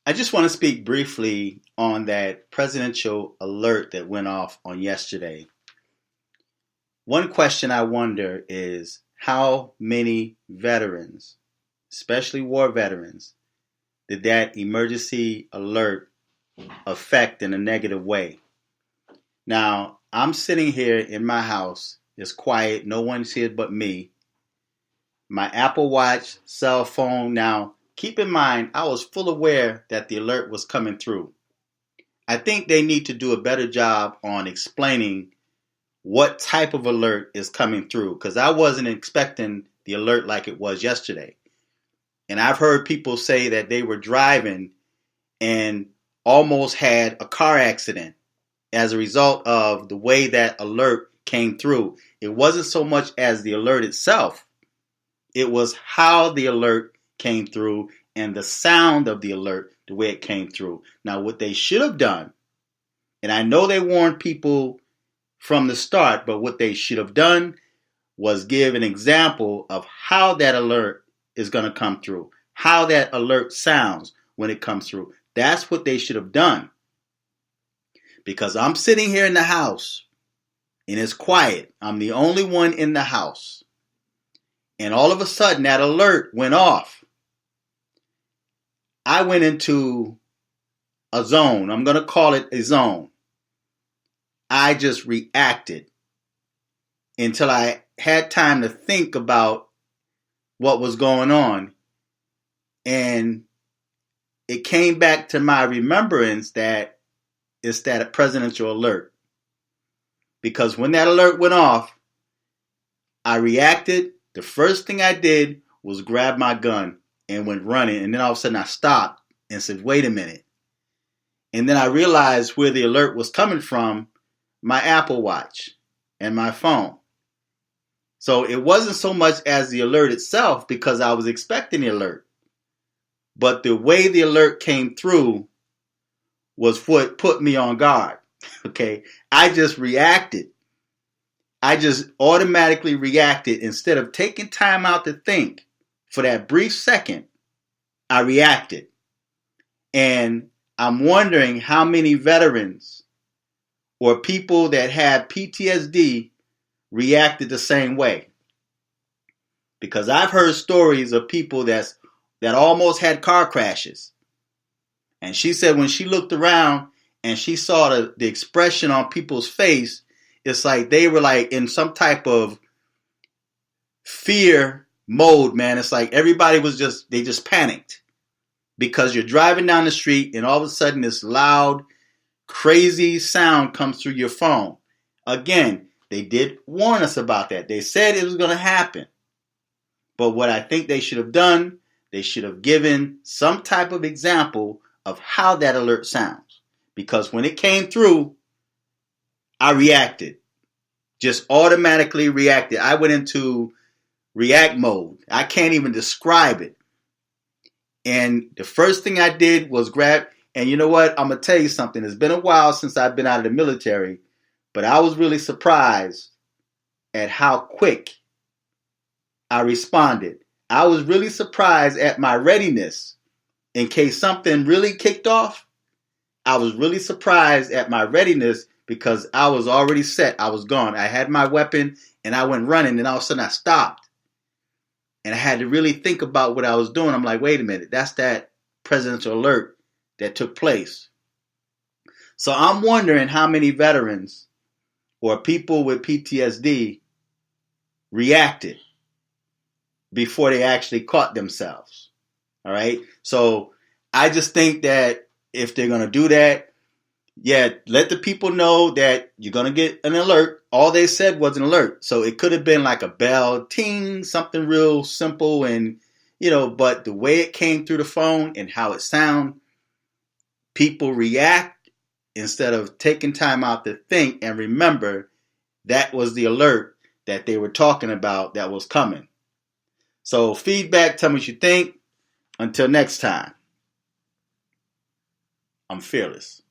I just want to speak briefly on that presidential alert that went off on yesterday. One question I wonder is how many veterans, especially war veterans, did that emergency alert affect in a negative way? Now, I'm sitting here in my house. It's quiet. No one's here but me. My Apple Watch, cell phone. Now, keep in mind, I was full aware that the alert was coming through. I think they need to do a better job on explaining what type of alert is coming through because I wasn't expecting the alert like it was yesterday. And I've heard people say that they were driving and almost had a car accident as a result of the way that alert came through. It wasn't so much as the alert itself. It was how the alert came through and the sound of the alert, the way it came through. Now, what they should have done, and I know they warned people from the start, but what they should have done was give an example of how that alert is going to come through, how that alert sounds when it comes through. That's what they should have done. Because I'm sitting here in the house and it's quiet. I'm the only one in the house. And all of a sudden that alert went off. I went into a zone. I'm going to call it a zone. I just reacted until I had time to think about what was going on. And it came back to my remembrance that it's that presidential alert. Because when that alert went off, I reacted. The first thing I did was grab my gun and went running. And then all of a sudden I stopped and said, wait a minute. And then I realized where the alert was coming from, my Apple Watch and my phone. So it wasn't so much as the alert itself because I was expecting the alert. But the way the alert came through was what put me on guard. Okay, I just reacted. I just automatically reacted instead of taking time out to think for that brief second. I reacted. And I'm wondering how many veterans or people that had PTSD reacted the same way. Because I've heard stories of people that almost had car crashes. And she said when she looked around and she saw the expression on people's face, it's like they were like in some type of fear mode, man. It's like everybody they just panicked. Because you're driving down the street and all of a sudden this loud, crazy sound comes through your phone. Again, they did warn us about that. They said it was going to happen. But what I think they should have done, they should have given some type of example of how that alert sounds. Because when it came through, I reacted. Just automatically reacted. I went into react mode. I can't even describe it. And the first thing I did was grab, and you know what? I'm going to tell you something. It's been a while since I've been out of the military, but I was really surprised at how quick I responded. I was really surprised at my readiness in case something really kicked off. I was really surprised at my readiness because I was already set. I was gone. I had my weapon and I went running and all of a sudden I stopped. And I had to really think about what I was doing. I'm like, wait a minute, that's that presidential alert that took place. So I'm wondering how many veterans or people with PTSD reacted before they actually caught themselves. All right. So I just think that if they're going to do that, yeah, let the people know that you're going to get an alert. All they said was an alert. So it could have been like a bell, ting, something real simple. And, but the way it came through the phone and how it sounded, people react instead of taking time out to think and remember that was the alert that they were talking about that was coming. So feedback, tell me what you think. Until next time, I'm fearless.